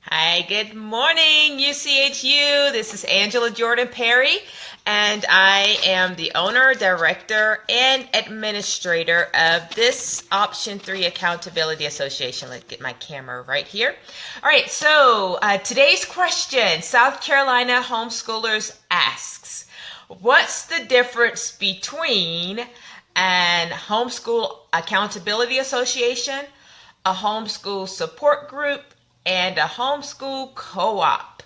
Hi, good morning, UCHU. This is Angela Jordan Perry, and I am the owner, director, and administrator of this Option 3 Accountability Association. Let's get my camera right here. All right, so today's question, South Carolina Homeschoolers asks, what's the difference between an Homeschool Accountability Association, a homeschool support group, and a homeschool co-op?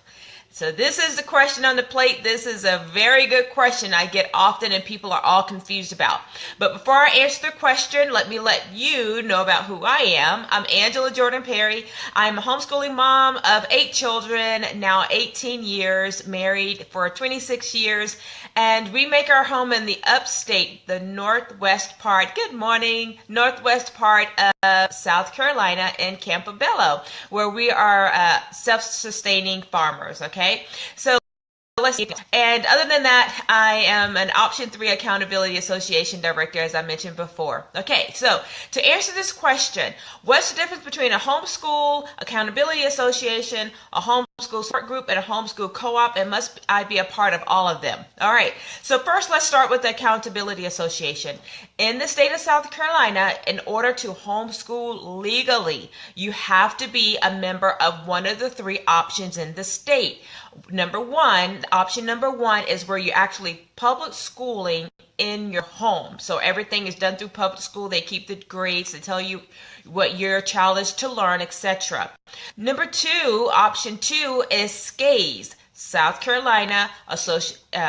So this is the question on the plate. This is a very good question I get often and people are all confused about. But before I answer the question, let me let you know about who I am. I'm Angela Jordan Perry. I'm a homeschooling mom of 8 children, now 18 years, married for 26 years, and we make our home in the upstate, the northwest part, good morning, northwest part of South Carolina in Campobello, where we are self-sustaining farmers, okay? So let's see. And other than that, I am an Option 3 Accountability Association director, as I mentioned before. Okay, so to answer this question, what's the difference between a homeschool accountability association, a homeschool support group, and a homeschool co-op, and must I be a part of all of them? All right, so first let's start with the Accountability Association. In the state of South Carolina, in order to homeschool legally, you have to be a member of one of the 3 options in the state. Option number one is where you're actually public schooling in your home. So everything is done through public school. They keep the grades. They tell you what your child is to learn, etc. Number 2, option 2 is SCAES. South Carolina Association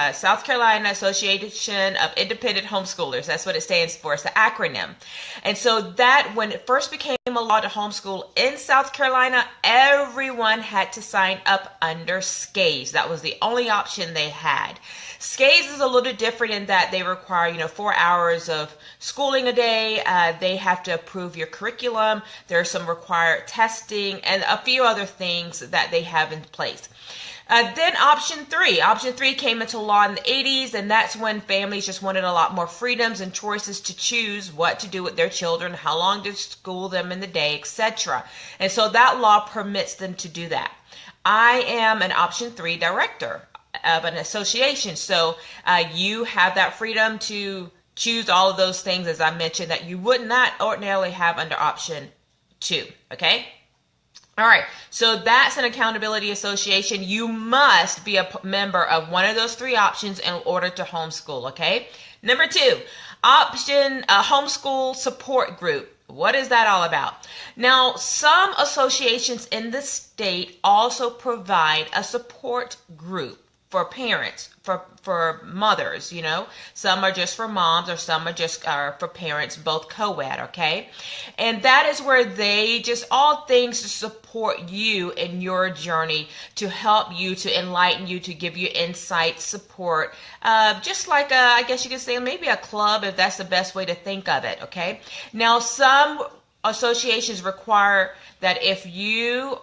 of Independent Homeschoolers. That's what it stands for. It's the acronym. And so that when it first became a law to homeschool in South Carolina, everyone had to sign up under SCAES. That was the only option they had. SCAES is a little different in that they require, 4 hours of schooling a day. They have to approve your curriculum. There's some required testing and a few other things that they have in place. Then option 3 came into law in the 80s, and that's when families just wanted a lot more freedoms and choices to choose what to do with their children, how long to school them in the day, etc. And so that law permits them to do that. I am an option 3 director of an association, so you have that freedom to choose all of those things, as I mentioned, that you would not ordinarily have under option 2, okay? All right, so that's an accountability association. You must be a member of one of those 3 options in order to homeschool, okay? Number 2, option homeschool support group. What is that all about? Now, some associations in the state also provide a support group for parents, for mothers, Some are just for moms, or some are just for parents, both co-ed, okay? And that is where they just all things to support you in your journey, to help you, to enlighten you, to give you insight, support, just like I guess you could say maybe a club, if that's the best way to think of it, okay? Now, some associations require that if you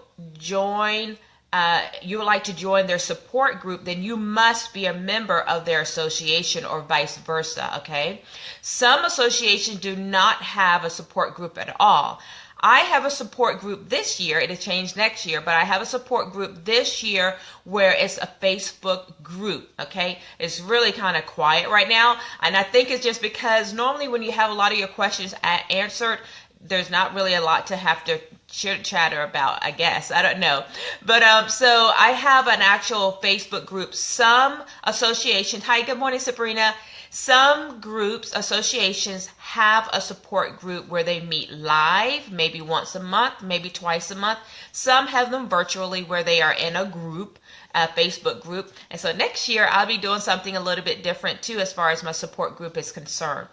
would like to join their support group, then you must be a member of their association or vice versa, okay? Some associations do not have a support group at all. I have a support group this year. It'll change next year, but I have a support group this year where it's a Facebook group, okay? It's really kind of quiet right now, and I think it's just because normally when you have a lot of your questions answered, there's not really a lot to have to chatter about, I guess. I don't know. But so I have an actual Facebook group. Some associations, hi, good morning, Sabrina. Some groups, associations have a support group where they meet live, maybe once a month, maybe twice a month. Some have them virtually where they are in a group, a Facebook group. And so next year I'll be doing something a little bit different too as far as my support group is concerned.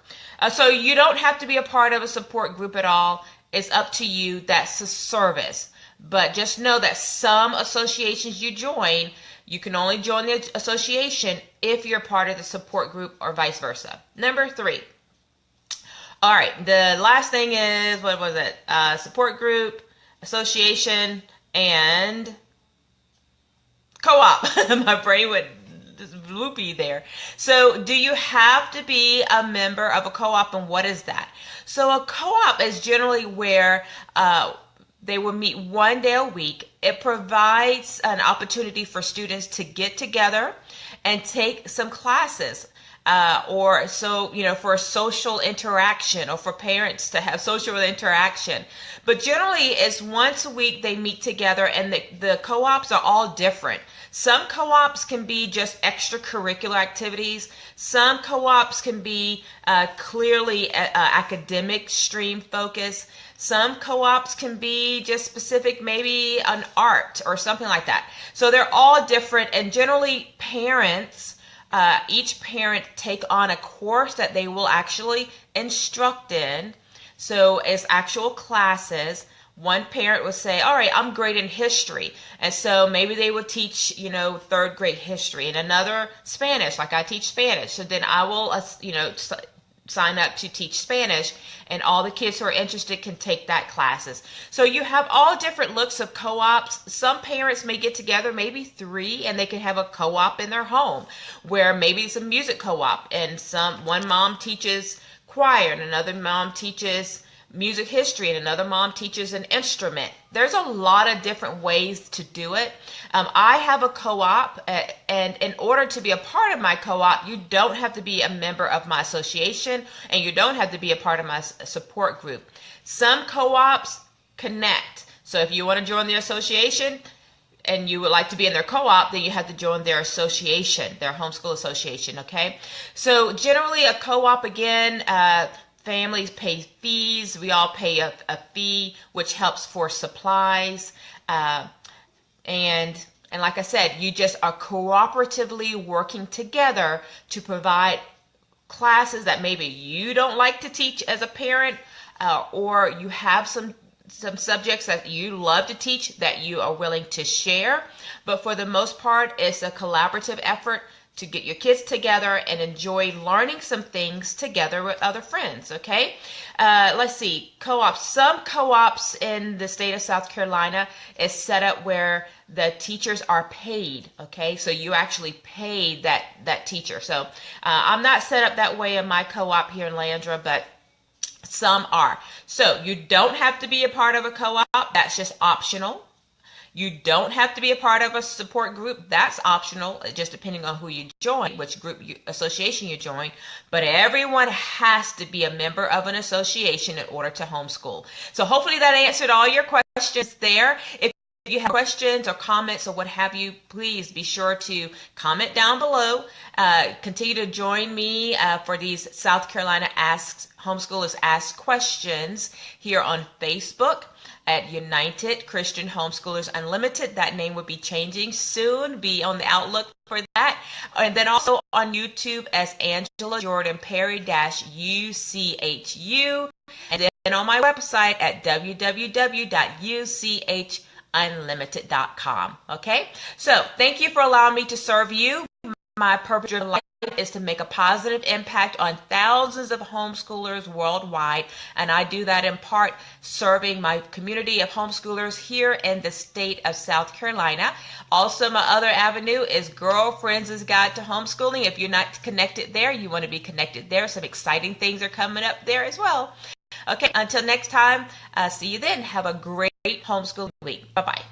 So you don't have to be a part of a support group at all. It's up to you. That's a service. But just know that some associations you join, you can only join the association if you're part of the support group or vice versa. Number 3. All right, the last thing is, what was it? Support group, association, and co-op. My brain went loopy there. So do you have to be a member of a co-op, and what is that? So a co-op is generally where They will meet 1 day a week. It provides an opportunity for students to get together and take some classes. Or so, for social interaction, or for parents to have social interaction. But generally, it's once a week they meet together, and the co-ops are all different. Some co-ops can be just extracurricular activities. Some co-ops can be clearly academic stream focus. Some co-ops can be just specific, maybe an art or something like that. So they're all different, and generally each parent take on a course that they will actually instruct in. So as actual classes, one parent will say, all right, I'm great in history. And so maybe they will teach, third grade history, and another Spanish, like I teach Spanish. So then I will, sign up to teach Spanish, and all the kids who are interested can take that classes. So you have all different looks of co-ops. Some parents may get together, maybe 3, and they can have a co-op in their home, where maybe it's a music co-op, and one mom teaches choir, and another mom teaches music history, and another mom teaches an instrument. There's a lot of different ways to do it. I have a co-op, and in order to be a part of my co-op, you don't have to be a member of my association, and you don't have to be a part of my support group. Some co-ops connect. So if you want to join the association and you would like to be in their co-op, then you have to join their association, their homeschool association, okay? So generally a co-op, again, families pay fees. We all pay a fee, which helps for supplies. And like I said, you just are cooperatively working together to provide classes that maybe you don't like to teach as a parent, or you have some subjects that you love to teach that you are willing to share. But for the most part, it's a collaborative effort to get your kids together and enjoy learning some things together with other friends, okay? Let's see, co-ops. Some co-ops in the state of South Carolina is set up where the teachers are paid, okay? So you actually pay that teacher. So I'm not set up that way in my co-op here in Landra, but some are. So you don't have to be a part of a co-op. That's just optional. You don't have to be a part of a support group. That's optional, just depending on who you join, which association you join. But everyone has to be a member of an association in order to homeschool. So hopefully that answered all your questions there. If you have questions or comments or what have you, please be sure to comment down below. Continue to join me for these South Carolina Homeschoolers Ask Questions here on Facebook at United Christian Homeschoolers Unlimited. That name will be changing soon. Be on the outlook for that. And then also on YouTube as Angela Jordan Perry UCHU. And then on my website at www.UCHunlimited.com. Okay? So thank you for allowing me to serve you. My purpose in life is to make a positive impact on thousands of homeschoolers worldwide, and I do that in part serving my community of homeschoolers here in the state of South Carolina. Also, my other avenue is Girlfriends' Guide to Homeschooling. If you're not connected there, you want to be connected there. Some exciting things are coming up there as well. Okay, until next time, see you then. Have a great homeschooling week. Bye-bye.